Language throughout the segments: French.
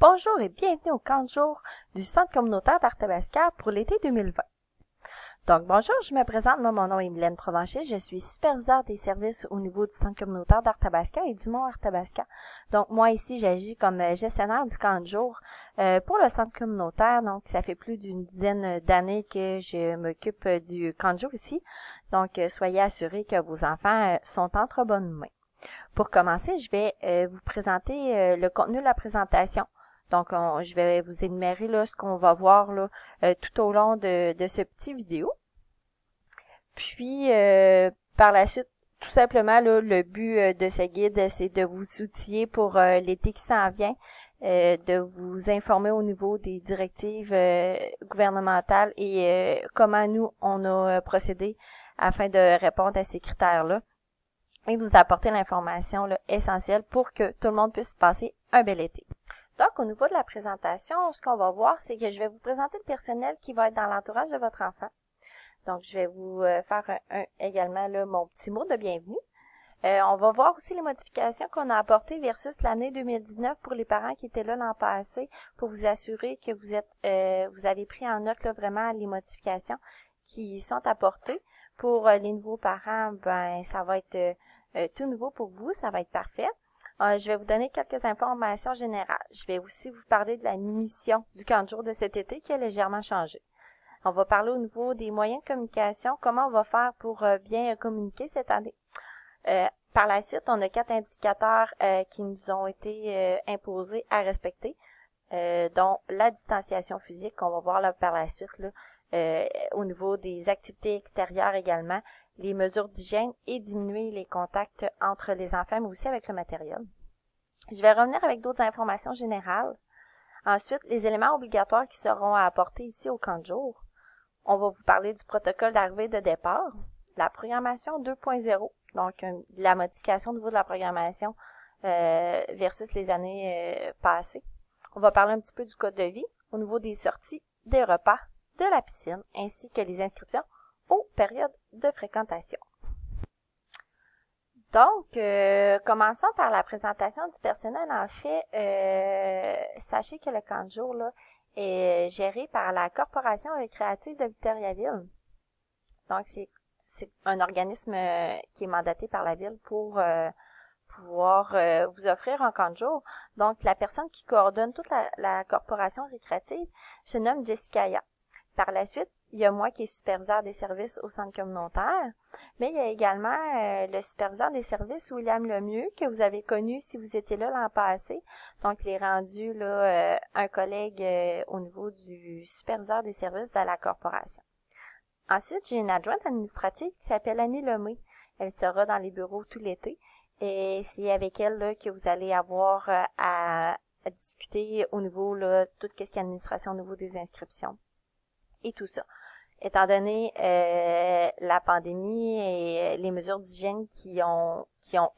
Bonjour et bienvenue au camp de jour du Centre communautaire d'Arthabasca pour l'été 2020. Donc bonjour, je me présente, mon nom est Mylène Provencher, je suis superviseur des services au niveau du Centre communautaire d'Arthabasca et du Mont-Arthabasca. Donc moi ici, j'agis comme gestionnaire du camp de jour pour le Centre communautaire. Donc ça fait plus d'une dizaine d'années que je m'occupe du camp de jour ici. Donc soyez assurés que vos enfants sont entre bonnes mains. Pour commencer, je vais vous présenter le contenu de la présentation. Donc, je vais vous énumérer là, ce qu'on va voir là, tout au long de ce petit vidéo. Puis, par la suite, tout simplement, là, le but de ce guide, c'est de vous outiller pour l'été qui s'en vient, de vous informer au niveau des directives gouvernementales et comment nous, on a procédé afin de répondre à ces critères-là et vous apporter l'information essentielle pour que tout le monde puisse passer un bel été. Donc, au niveau de la présentation, ce qu'on va voir, c'est que je vais vous présenter le personnel qui va être dans l'entourage de votre enfant. Donc, je vais vous faire également là, mon petit mot de bienvenue. On va voir aussi les modifications qu'on a apportées versus l'année 2019 pour les parents qui étaient là l'an passé pour vous assurer que vous avez pris en note là, vraiment les modifications qui sont apportées. Pour les nouveaux parents, ben ça va être tout nouveau pour vous, ça va être parfait. Je vais vous donner quelques informations générales. Je vais aussi vous parler de la mission du camp de jour de cet été qui a légèrement changé. On va parler au niveau des moyens de communication, comment on va faire pour bien communiquer cette année. Par la suite, on a 4 indicateurs qui nous ont été imposés à respecter, dont la distanciation physique qu'on va voir là par la suite là, au niveau des activités extérieures également, les mesures d'hygiène et diminuer les contacts entre les enfants, mais aussi avec le matériel. Je vais revenir avec d'autres informations générales. Ensuite, les éléments obligatoires qui seront à apporter ici au camp de jour. On va vous parler du protocole d'arrivée et de départ, la programmation 2.0, donc la modification au niveau de la programmation versus les années passées. On va parler un petit peu du code de vie au niveau des sorties, des repas, de la piscine, ainsi que les inscriptions aux périodes de fréquentation. Donc, commençons par la présentation du personnel. En fait, sachez que le camp de jour là, est géré par la Corporation récréative de Victoriaville. Donc, c'est un organisme qui est mandaté par la ville pour pouvoir vous offrir un camp de jour. Donc, la personne qui coordonne toute la corporation récréative se nomme Jessica. Par la suite, il y a moi qui est superviseur des services au centre communautaire, mais il y a également le superviseur des services, William Lemieux, que vous avez connu si vous étiez là l'an passé. Donc, il est rendu là un collègue au niveau du superviseur des services de la corporation. Ensuite, j'ai une adjointe administrative qui s'appelle Annie Lemay. Elle sera dans les bureaux tout l'été et c'est avec elle là, que vous allez avoir à discuter au niveau là tout ce qui est administration au niveau des inscriptions et tout ça. Étant donné la pandémie et les mesures d'hygiène qui ont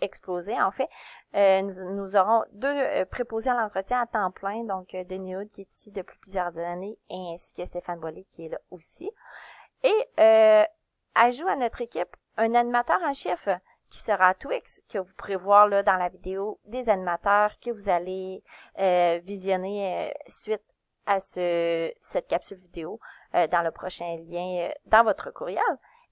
explosé, en fait, nous aurons deux préposés à l'entretien à temps plein, donc Denis Hood qui est ici depuis plusieurs années, et ainsi que Stéphane Boilly qui est là aussi. Et ajoute à notre équipe un animateur en chef qui sera Twix, que vous pourrez voir là dans la vidéo des animateurs que vous allez visionner suite à cette capsule vidéo dans le prochain lien dans votre courriel.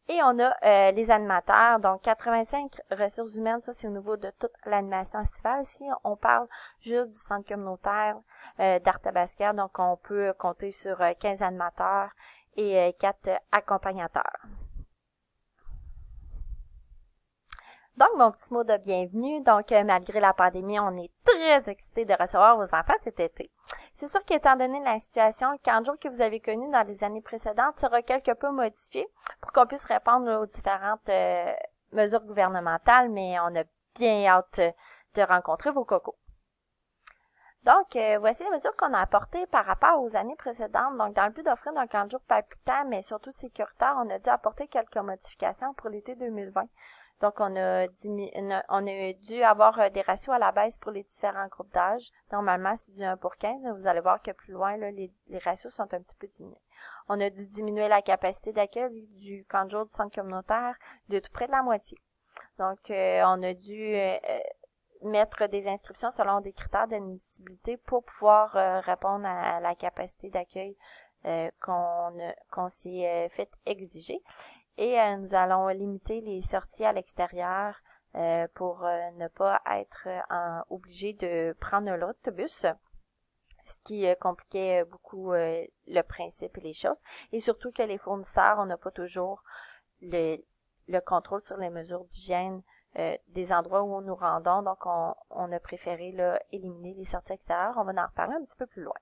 Et on a les animateurs, donc 85 ressources humaines, ça c'est au niveau de toute l'animation estivale. Ici, on parle juste du centre communautaire d'Arthabasca, donc on peut compter sur 15 animateurs et 4 accompagnateurs. Donc, mon petit mot de bienvenue. Donc, malgré la pandémie, on est très excités de recevoir vos enfants cet été. C'est sûr qu'étant donné la situation, le camp de jour que vous avez connu dans les années précédentes sera quelque peu modifié pour qu'on puisse répondre aux différentes mesures gouvernementales, mais on a bien hâte de rencontrer vos cocos. Donc, voici les mesures qu'on a apportées par rapport aux années précédentes. Donc, dans le but d'offrir un camp de jour palpitant, mais surtout sécuritaire, on a dû apporter quelques modifications pour l'été 2020. Donc, on a dû avoir des ratios à la baisse pour les différents groupes d'âge. Normalement, c'est du 1:15. Vous allez voir que plus loin, là, les ratios sont un petit peu diminués. On a dû diminuer la capacité d'accueil du camp de jour du centre communautaire de tout près de la moitié. Donc, on a dû mettre des inscriptions selon des critères d'admissibilité pour pouvoir répondre à la capacité d'accueil qu'on s'est fait exiger. Et nous allons limiter les sorties à l'extérieur pour ne pas être obligé de prendre l'autobus, ce qui compliquait beaucoup le principe et les choses. Et surtout que les fournisseurs, on n'a pas toujours le contrôle sur les mesures d'hygiène des endroits où nous rendons. Donc, on a préféré là, éliminer les sorties extérieures. On va en reparler un petit peu plus loin.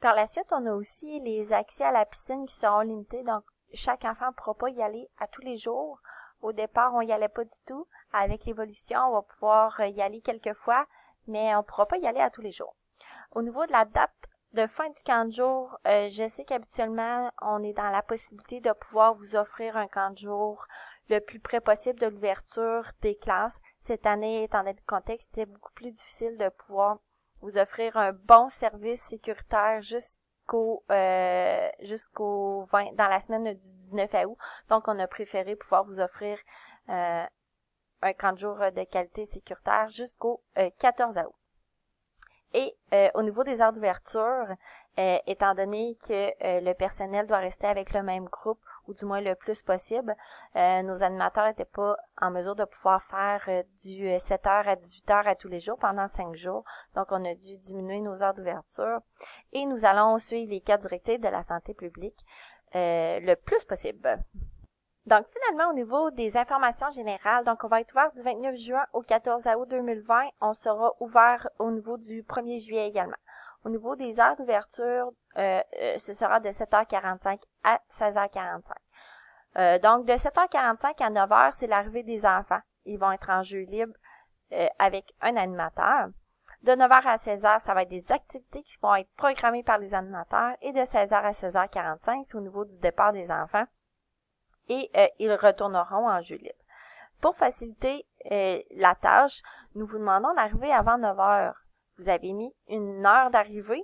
Par la suite, on a aussi les accès à la piscine qui seront limités. Donc, chaque enfant ne pourra pas y aller à tous les jours. Au départ, on n'y allait pas du tout. Avec l'évolution, on va pouvoir y aller quelques fois, mais on ne pourra pas y aller à tous les jours. Au niveau de la date de fin du camp de jour, je sais qu'habituellement, on est dans la possibilité de pouvoir vous offrir un camp de jour le plus près possible de l'ouverture des classes. Cette année, étant donné le contexte, c'était beaucoup plus difficile de pouvoir vous offrir un bon service sécuritaire jusqu'au 20, dans la semaine du 19 août. Donc, on a préféré pouvoir vous offrir un camp de jour de qualité sécuritaire jusqu'au 14 août. Et au niveau des heures d'ouverture, étant donné que le personnel doit rester avec le même groupe, ou du moins le plus possible, nos animateurs n'étaient pas en mesure de pouvoir faire du 7h à 18h à tous les jours pendant 5 jours. Donc, on a dû diminuer nos heures d'ouverture. Et nous allons suivre les cadres directives de la santé publique le plus possible. Donc, finalement, au niveau des informations générales, donc on va être ouvert du 29 juin au 14 août 2020. On sera ouvert au niveau du 1er juillet également. Au niveau des heures d'ouverture, ce sera de 7h45 à 16h45. Donc, de 7h45 à 9h, c'est l'arrivée des enfants. Ils vont être en jeu libre avec un animateur. De 9h à 16h, ça va être des activités qui vont être programmées par les animateurs. Et de 16h à 16h45, c'est au niveau du départ des enfants. Et ils retourneront en jeu libre. Pour faciliter la tâche, nous vous demandons d'arriver avant 9h. Vous avez mis une heure d'arrivée.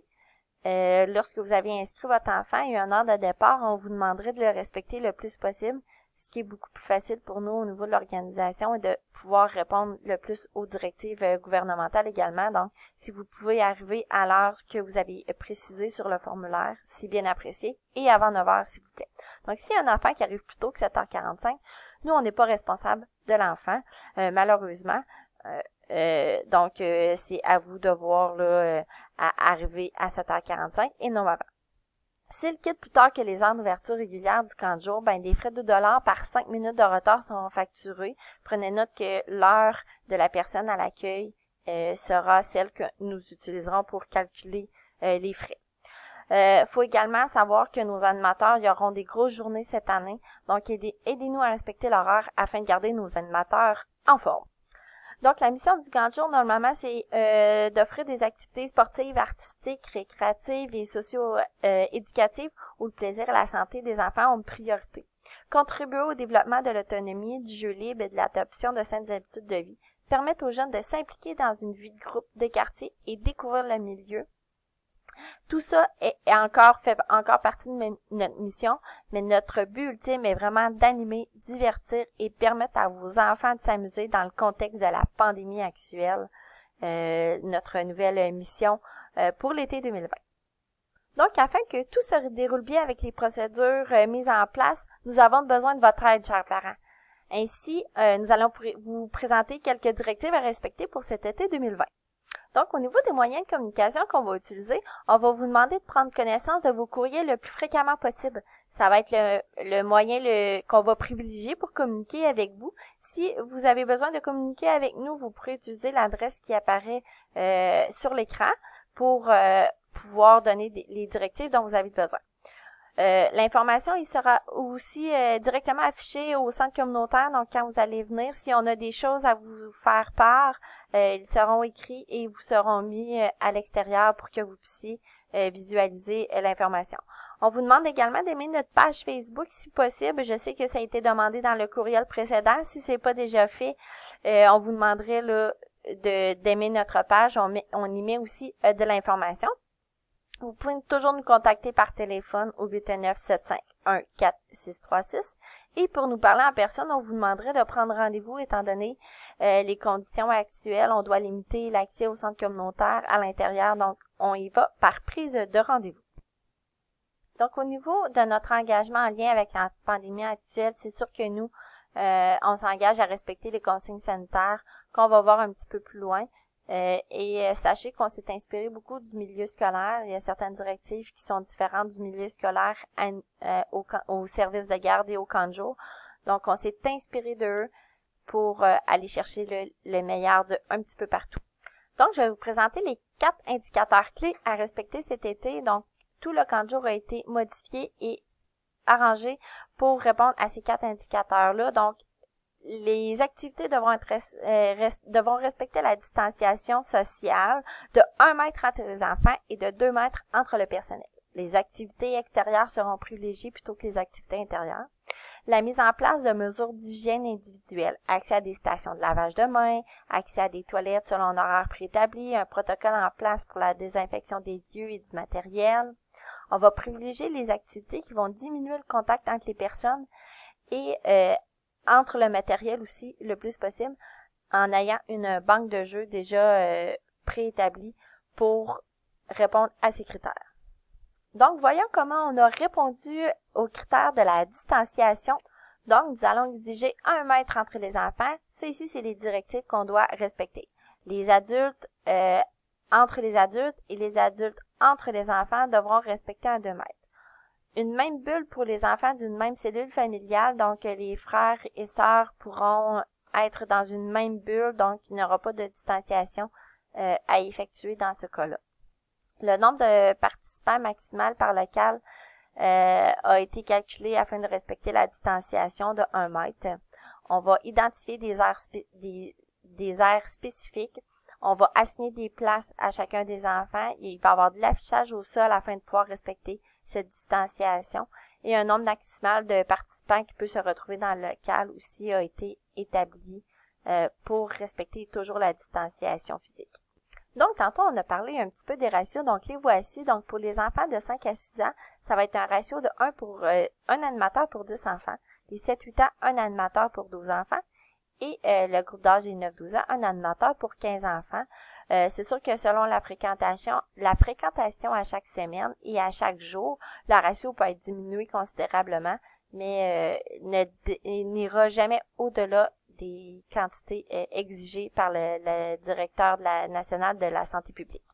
Lorsque vous avez inscrit votre enfant et une heure de départ, on vous demanderait de le respecter le plus possible, ce qui est beaucoup plus facile pour nous au niveau de l'organisation et de pouvoir répondre le plus aux directives gouvernementales également. Donc, si vous pouvez arriver à l'heure que vous avez précisé sur le formulaire, c'est bien apprécié, et avant 9h, s'il vous plaît. Donc, s'il y a un enfant qui arrive plus tôt que 7h45, nous, on n'est pas responsable de l'enfant, malheureusement. Donc, c'est à vous de voir là, à arriver à 7h45 et non avant. S'il quitte plus tard que les heures d'ouverture régulières du camp de jour, ben des frais de $2 par 5 minutes de retard seront facturés. Prenez note que l'heure de la personne à l'accueil sera celle que nous utiliserons pour calculer les frais. Faut également savoir que nos animateurs y auront des grosses journées cette année, donc aidez-nous à respecter l'horaire afin de garder nos animateurs en forme. Donc, la mission du camp de jour, normalement, c'est d'offrir des activités sportives, artistiques, récréatives et socio-éducatives où le plaisir et la santé des enfants ont une priorité. Contribuer au développement de l'autonomie, du jeu libre et de l'adoption de saines habitudes de vie. Permettre aux jeunes de s'impliquer dans une vie de groupe, de quartier et découvrir le milieu. Tout ça fait encore partie de notre mission, mais notre but ultime est vraiment d'animer, divertir et permettre à vos enfants de s'amuser dans le contexte de la pandémie actuelle, notre nouvelle mission pour l'été 2020. Donc, afin que tout se déroule bien avec les procédures mises en place, nous avons besoin de votre aide, chers parents. Ainsi, nous allons vous présenter quelques directives à respecter pour cet été 2020. Donc, au niveau des moyens de communication qu'on va utiliser, on va vous demander de prendre connaissance de vos courriels le plus fréquemment possible. Ça va être le moyen qu'on va privilégier pour communiquer avec vous. Si vous avez besoin de communiquer avec nous, vous pourrez utiliser l'adresse qui apparaît sur l'écran pour pouvoir donner les directives dont vous avez besoin. L'information, il sera aussi directement affichée au centre communautaire. Donc, quand vous allez venir, si on a des choses à vous faire part, ils seront écrits et vous seront mis à l'extérieur pour que vous puissiez visualiser l'information. On vous demande également d'aimer notre page Facebook si possible. Je sais que ça a été demandé dans le courriel précédent. Si c'est pas déjà fait, on vous demanderait là d'aimer notre page. On y met aussi de l'information. Vous pouvez toujours nous contacter par téléphone au 819-751-4636 Et pour nous parler en personne, on vous demanderait de prendre rendez-vous étant donné les conditions actuelles. On doit limiter l'accès au centre communautaire à l'intérieur, donc on y va par prise de rendez-vous. Donc au niveau de notre engagement en lien avec la pandémie actuelle, c'est sûr que nous, on s'engage à respecter les consignes sanitaires qu'on va voir un petit peu plus loin. Et sachez qu'on s'est inspiré beaucoup du milieu scolaire. Il y a certaines directives qui sont différentes du milieu scolaire au service de garde et au camp de jour. Donc, on s'est inspiré d'eux pour aller chercher le meilleur de un petit peu partout. Donc, je vais vous présenter les 4 indicateurs clés à respecter cet été. Donc, tout le camp de jour a été modifié et arrangé pour répondre à ces 4 indicateurs-là. Donc, les activités devront respecter la distanciation sociale de 1 mètre entre les enfants et de 2 mètres entre le personnel. Les activités extérieures seront privilégiées plutôt que les activités intérieures. La mise en place de mesures d'hygiène individuelle, accès à des stations de lavage de mains, accès à des toilettes selon un horaire préétabli, un protocole en place pour la désinfection des lieux et du matériel. On va privilégier les activités qui vont diminuer le contact entre les personnes et entre le matériel aussi le plus possible en ayant une banque de jeux déjà préétablie pour répondre à ces critères. Donc, voyons comment on a répondu aux critères de la distanciation. Donc, nous allons exiger 1 mètre entre les enfants. Ça ici, c'est les directives qu'on doit respecter. Les adultes entre les adultes et les adultes entre les enfants devront respecter un 2 mètres. Une même bulle pour les enfants d'une même cellule familiale, donc les frères et sœurs pourront être dans une même bulle, donc il n'y aura pas de distanciation à effectuer dans ce cas-là. Le nombre de participants maximal par local a été calculé afin de respecter la distanciation de 1 mètre. On va identifier des aires spécifiques. On va assigner des places à chacun des enfants. Il va y avoir de l'affichage au sol afin de pouvoir respecter cette distanciation. Et un nombre maximal de participants qui peut se retrouver dans le local aussi a été établi pour respecter toujours la distanciation physique. Donc, tantôt, on a parlé un petit peu des ratios. Donc, les voici. Donc, pour les enfants de 5 à 6 ans, ça va être un ratio de 1 pour 1 animateur pour 10 enfants. Les 7-8 ans, 1 animateur pour 12 enfants. Et le groupe d'âge des 9-12 ans, un animateur pour 15 enfants. C'est sûr que selon la fréquentation à chaque semaine et à chaque jour, le ratio peut être diminué considérablement, mais n'ira jamais au-delà des quantités exigées par le directeur national de la santé publique.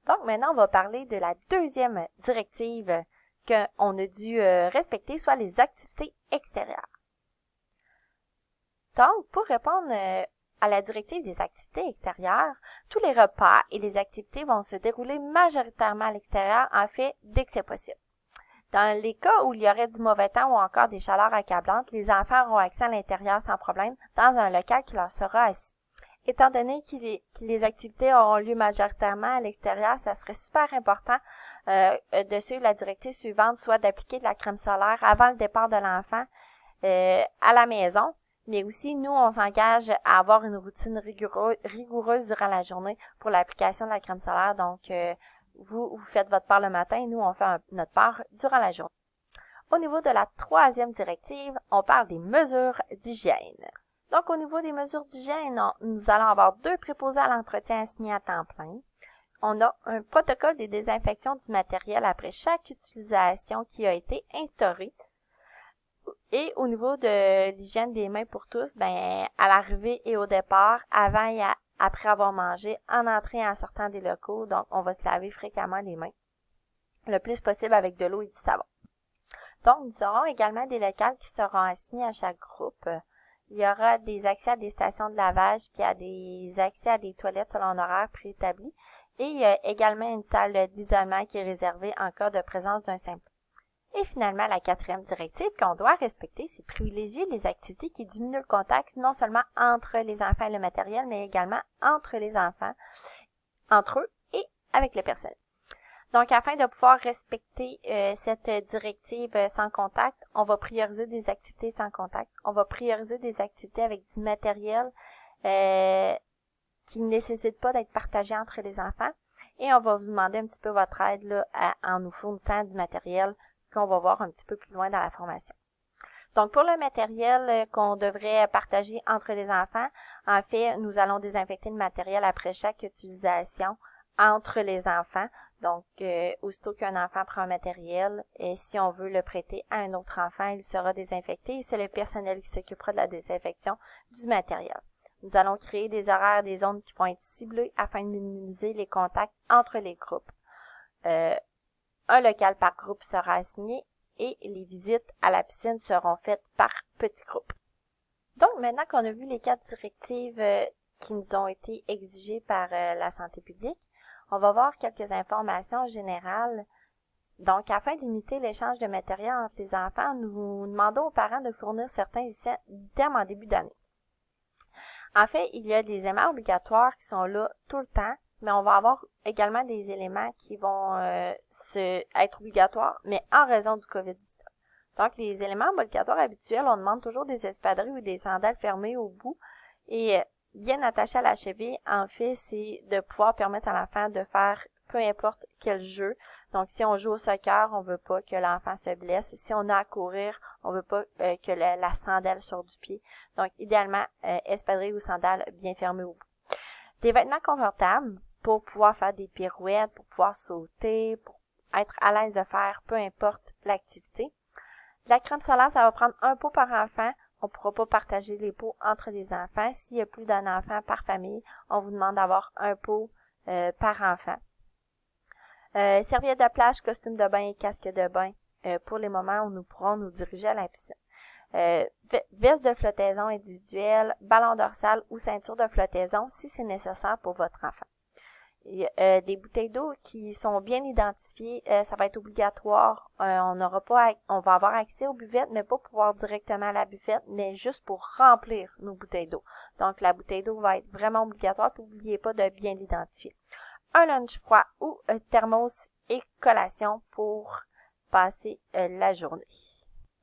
Donc maintenant, on va parler de la deuxième directive qu'on a dû respecter, soit les activités extérieures. Donc, pour répondre à la directive des activités extérieures, tous les repas et les activités vont se dérouler majoritairement à l'extérieur, en fait, dès que c'est possible. Dans les cas où il y aurait du mauvais temps ou encore des chaleurs accablantes, les enfants auront accès à l'intérieur sans problème dans un local qui leur sera assis. Étant donné que les activités auront lieu majoritairement à l'extérieur, ça serait super important de suivre la directive suivante, soit d'appliquer de la crème solaire avant le départ de l'enfant à la maison. Mais aussi, nous, on s'engage à avoir une routine rigoureuse durant la journée pour l'application de la crème solaire. Donc, vous faites votre part le matin et nous, on fait notre part durant la journée. Au niveau de la troisième directive, on parle des mesures d'hygiène. Donc, au niveau des mesures d'hygiène, nous allons avoir 2 préposés à l'entretien assignés à temps plein. On a un protocole de désinfection du matériel après chaque utilisation qui a été instauré. Et au niveau de l'hygiène des mains pour tous, à l'arrivée et au départ, avant et après avoir mangé, en entrée et en sortant des locaux, donc on va se laver fréquemment les mains, le plus possible avec de l'eau et du savon. Donc, nous aurons également des locales qui seront assignés à chaque groupe. Il y aura des accès à des stations de lavage, puis des accès à des toilettes selon un horaire préétabli. Et il y a également une salle d'isolement qui est réservée en cas de présence d'un symptôme. Et finalement, la 4e directive qu'on doit respecter, c'est privilégier les activités qui diminuent le contact, non seulement entre les enfants et le matériel, mais également entre les enfants, entre eux et avec le personnel. Donc, afin de pouvoir respecter cette directive sans contact, on va prioriser des activités sans contact. On va prioriser des activités avec du matériel qui ne nécessite pas d'être partagé entre les enfants. Et on va vous demander un petit peu votre aide là, en nous fournissant du matériel qu'on va voir un petit peu plus loin dans la formation. Donc, pour le matériel qu'on devrait partager entre les enfants, en fait, nous allons désinfecter le matériel après chaque utilisation entre les enfants. Donc, aussitôt qu'un enfant prend un matériel, et si on veut le prêter à un autre enfant, il sera désinfecté et c'est le personnel qui s'occupera de la désinfection du matériel. Nous allons créer des horaires, des zones qui vont être ciblées afin de minimiser les contacts entre les groupes. Un local par groupe sera assigné et les visites à la piscine seront faites par petits groupes. Donc, maintenant qu'on a vu les 4 directives qui nous ont été exigées par la santé publique, on va voir quelques informations générales. Donc, afin de limiter l'échange de matériel entre les enfants, nous demandons aux parents de fournir certains items en début d'année. En fait, il y a des aimants obligatoires qui sont là tout le temps, mais on va avoir également des éléments qui vont être obligatoires, mais en raison du COVID-19. Donc, les éléments obligatoires habituels, on demande toujours des espadrilles ou des sandales fermées au bout et bien attachées à la cheville. En fait, c'est de pouvoir permettre à l'enfant de faire peu importe quel jeu. Donc, si on joue au soccer, on veut pas que l'enfant se blesse. Si on a à courir, on veut pas que la sandale sorte du pied. Donc, idéalement, espadrilles ou sandales bien fermées au bout. Des vêtements confortables pour pouvoir faire des pirouettes, pour pouvoir sauter, pour être à l'aise de faire peu importe l'activité. La crème solaire, ça va prendre un pot par enfant. On ne pourra pas partager les pots entre les enfants. S'il y a plus d'un enfant par famille, on vous demande d'avoir un pot par enfant. Serviettes de plage, costume de bain et casque de bain pour les moments où nous pourrons nous diriger à la piscine. Veste de flottaison individuelle, ballon dorsal ou ceinture de flottaison si c'est nécessaire pour votre enfant. Des bouteilles d'eau qui sont bien identifiées, ça va être obligatoire. On va avoir accès aux buvettes, mais pas pour pouvoir directement à la buvette, mais juste pour remplir nos bouteilles d'eau. Donc, la bouteille d'eau va être vraiment obligatoire. N'oubliez pas de bien l'identifier. Un lunch froid ou thermos et collation pour passer la journée.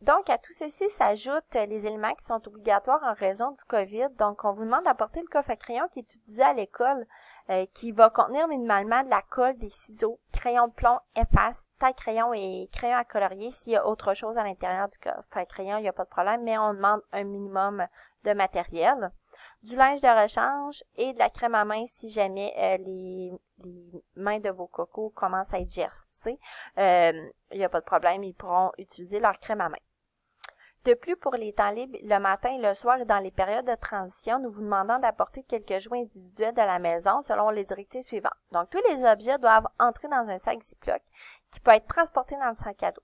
Donc, à tout ceci s'ajoutent les éléments qui sont obligatoires en raison du COVID. Donc, on vous demande d'apporter le coffre à crayon qui est utilisé à l'école, qui va contenir minimalement de la colle, des ciseaux, crayon de plomb, efface, taille-crayon et crayon à colorier. S'il y a autre chose à l'intérieur du coffre à crayon, il n'y a pas de problème, mais on demande un minimum de matériel. Du linge de rechange et de la crème à main si jamais les mains de vos cocos commencent à être gercées. Il n'y a pas de problème, ils pourront utiliser leur crème à main. De plus, pour les temps libres, le matin et le soir et dans les périodes de transition, nous vous demandons d'apporter quelques jouets individuels de la maison selon les directives suivantes. Donc, tous les objets doivent entrer dans un sac Ziploc qui peut être transporté dans le sac à dos.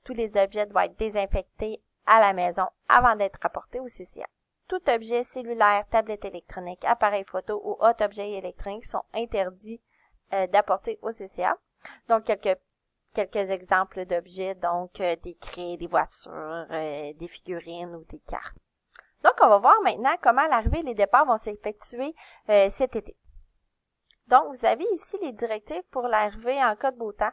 Tous les objets doivent être désinfectés à la maison avant d'être apportés au CCA. Tout objet cellulaire, tablette électronique, appareil photo ou autres objets électroniques sont interdits d'apporter au CCA. Donc, quelques exemples d'objets, donc des craies, des voitures, des figurines ou des cartes. Donc, on va voir maintenant comment l'arrivée et les départs vont s'effectuer cet été. Donc, vous avez ici les directives pour l'arrivée en cas de beau temps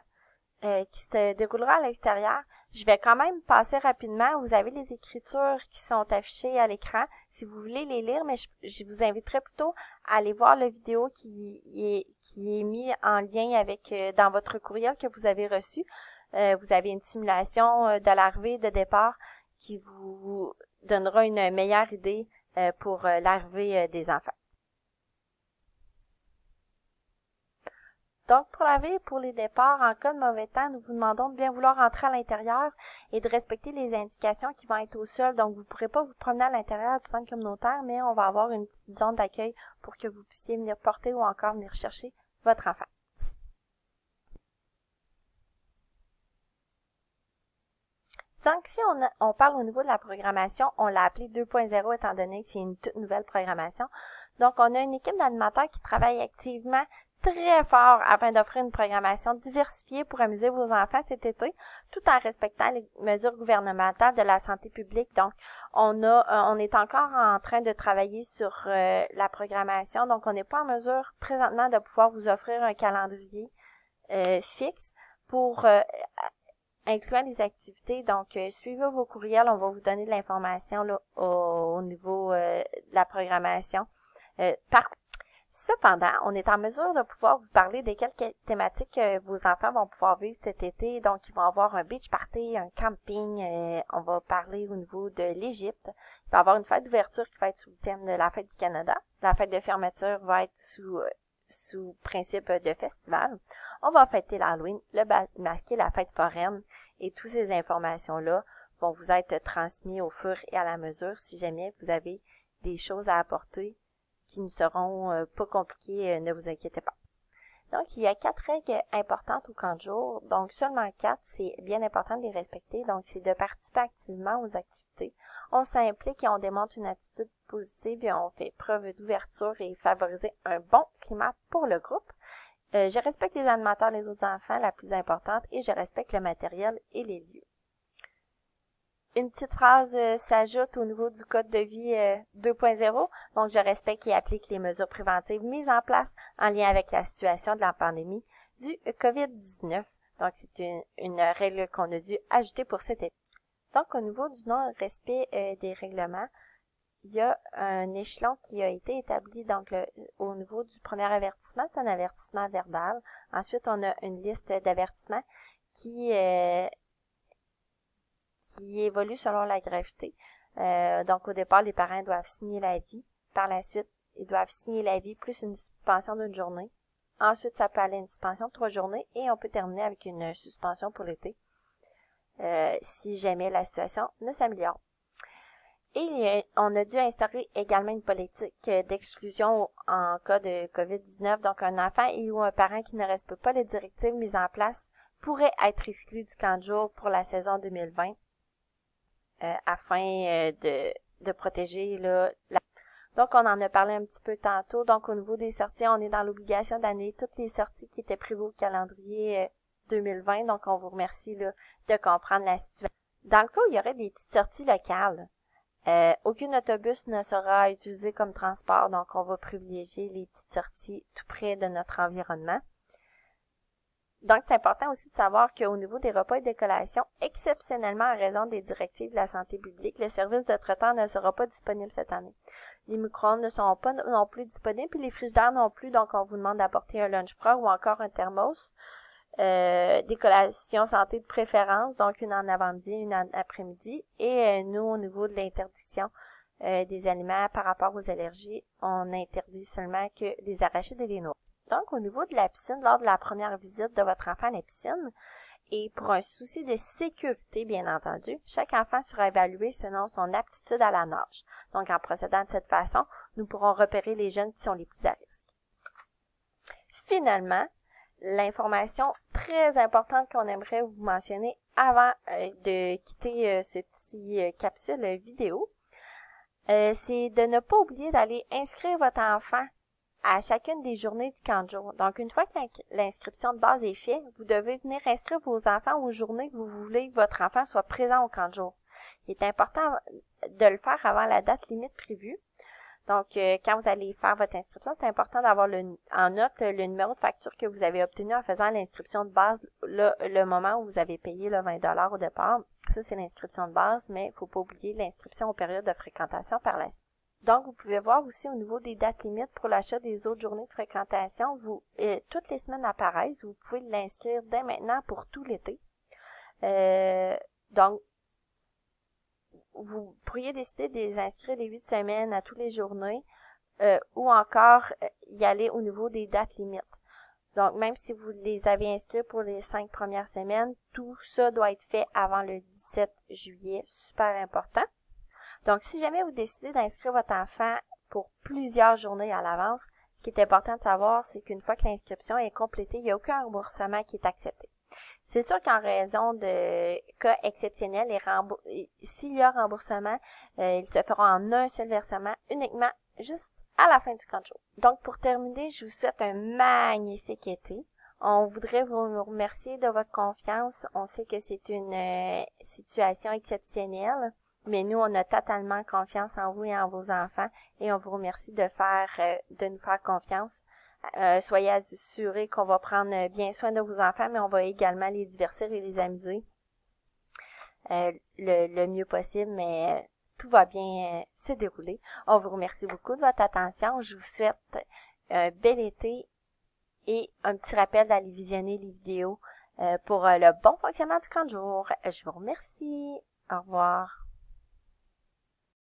qui se déroulera à l'extérieur. Je vais quand même passer rapidement. Vous avez les écritures qui sont affichées à l'écran si vous voulez les lire, mais je vous inviterai plutôt à aller voir la vidéo qui est mis en lien avec dans votre courriel que vous avez reçu. Vous avez une simulation de l'arrivée et de départ qui vous donnera une meilleure idée pour l'arrivée des enfants. Donc, pour l'arrivée et pour les départs, en cas de mauvais temps, nous vous demandons de bien vouloir entrer à l'intérieur et de respecter les indications qui vont être au sol. Donc, vous ne pourrez pas vous promener à l'intérieur du centre communautaire, mais on va avoir une petite zone d'accueil pour que vous puissiez venir porter ou encore venir chercher votre enfant. Donc, si on parle au niveau de la programmation, on l'a appelé 2.0 étant donné que c'est une toute nouvelle programmation. Donc, on a une équipe d'animateurs qui travaille activement très fort afin d'offrir une programmation diversifiée pour amuser vos enfants cet été, tout en respectant les mesures gouvernementales de la santé publique. Donc, on est encore en train de travailler sur la programmation. Donc, on n'est pas en mesure présentement de pouvoir vous offrir un calendrier fixe pour incluant les activités. Donc, suivez vos courriels. On va vous donner de l'information au niveau de la programmation. Cependant, on est en mesure de pouvoir vous parler de quelques thématiques que vos enfants vont pouvoir vivre cet été. Donc, ils vont avoir un beach party, un camping. On va parler au niveau de l'Égypte. Il va y avoir une fête d'ouverture qui va être sous le thème de la fête du Canada. La fête de fermeture va être sous principe de festival. On va fêter l'Halloween, le bal masqué, la fête foraine. Et toutes ces informations-là vont vous être transmises au fur et à la mesure si jamais vous avez des choses à apporter qui ne seront pas compliquées, ne vous inquiétez pas. Donc, il y a 4 règles importantes au camp de jour. Donc, seulement 4, c'est bien important de les respecter. Donc, c'est de participer activement aux activités. On s'implique et on démontre une attitude positive et on fait preuve d'ouverture et favoriser un bon climat pour le groupe. Je respecte les animateurs, les autres enfants, la plus importante, et je respecte le matériel et les lieux. Une petite phrase s'ajoute au niveau du code de vie 2.0. Donc, je respecte et applique les mesures préventives mises en place en lien avec la situation de la pandémie du COVID-19. Donc, c'est une règle qu'on a dû ajouter pour cet été. Donc, au niveau du non-respect des règlements, il y a un échelon qui a été établi. Donc, au niveau du premier avertissement, c'est un avertissement verbal. Ensuite, on a une liste d'avertissements qui évolue selon la gravité. Donc, au départ, les parents doivent signer l'avis. Par la suite, ils doivent signer l'avis plus une suspension d'une journée. Ensuite, ça peut aller à une suspension de 3 journées et on peut terminer avec une suspension pour l'été si jamais la situation ne s'améliore. Et on a dû instaurer également une politique d'exclusion en cas de COVID-19. Donc, un enfant ou un parent qui ne respecte pas les directives mises en place pourrait être exclu du camp de jour pour la saison 2020 afin de protéger Donc, on en a parlé un petit peu tantôt. Donc, au niveau des sorties, on est dans l'obligation d'annuler toutes les sorties qui étaient prévues au calendrier 2020. Donc, on vous remercie de comprendre la situation. Dans le cas où il y aurait des petites sorties locales, aucun autobus ne sera utilisé comme transport, donc on va privilégier les petites sorties tout près de notre environnement. Donc, c'est important aussi de savoir qu'au niveau des repas et des collations, exceptionnellement en raison des directives de la santé publique, le service de traiteur ne sera pas disponible cette année. Les micro-ondes ne seront pas non plus disponibles, puis les frigidaires non plus, donc on vous demande d'apporter un lunch froid ou encore un thermos. Des collations santé de préférence, donc une en avant-midi, une en après-midi. Et nous, au niveau de l'interdiction des aliments par rapport aux allergies, on interdit seulement que les arachides et les noix. Donc, au niveau de la piscine, lors de la première visite de votre enfant à la piscine, et pour un souci de sécurité, bien entendu, chaque enfant sera évalué selon son aptitude à la nage. Donc, en procédant de cette façon, nous pourrons repérer les jeunes qui sont les plus à risque. Finalement, l'information très importante qu'on aimerait vous mentionner avant de quitter ce petit capsule vidéo, c'est de ne pas oublier d'aller inscrire votre enfant à chacune des journées du camp de jour. Donc, une fois que l'inscription de base est faite, vous devez venir inscrire vos enfants aux journées que vous voulez que votre enfant soit présent au camp de jour. Il est important de le faire avant la date limite prévue. Donc, quand vous allez faire votre inscription, c'est important d'avoir en note le numéro de facture que vous avez obtenu en faisant l'inscription de base, le moment où vous avez payé le 20$ au départ. Ça, c'est l'inscription de base, mais il ne faut pas oublier l'inscription aux périodes de fréquentation par la suite. Donc, vous pouvez voir aussi au niveau des dates limites pour l'achat des autres journées de fréquentation. Toutes les semaines apparaissent. Vous pouvez l'inscrire dès maintenant pour tout l'été. Donc, vous pourriez décider de les inscrire les 8 semaines à toutes les journées ou encore y aller au niveau des dates limites. Donc, même si vous les avez inscrits pour les 5 premières semaines, tout ça doit être fait avant le 17 juillet. Super important. Donc, si jamais vous décidez d'inscrire votre enfant pour plusieurs journées à l'avance, ce qui est important de savoir, c'est qu'une fois que l'inscription est complétée, il n'y a aucun remboursement qui est accepté. C'est sûr qu'en raison de cas exceptionnels, s'il y a remboursement, il se fera en un seul versement, uniquement juste à la fin du camp de jour. Donc, pour terminer, je vous souhaite un magnifique été. On voudrait vous remercier de votre confiance. On sait que c'est une situation exceptionnelle, mais nous, on a totalement confiance en vous et en vos enfants et on vous remercie de nous faire confiance. Soyez assurés qu'on va prendre bien soin de vos enfants, mais on va également les divertir et les amuser le mieux possible, mais tout va bien se dérouler. On vous remercie beaucoup de votre attention. Je vous souhaite un bel été et un petit rappel d'aller visionner les vidéos pour le bon fonctionnement du camp de jour. Je vous remercie. Au revoir.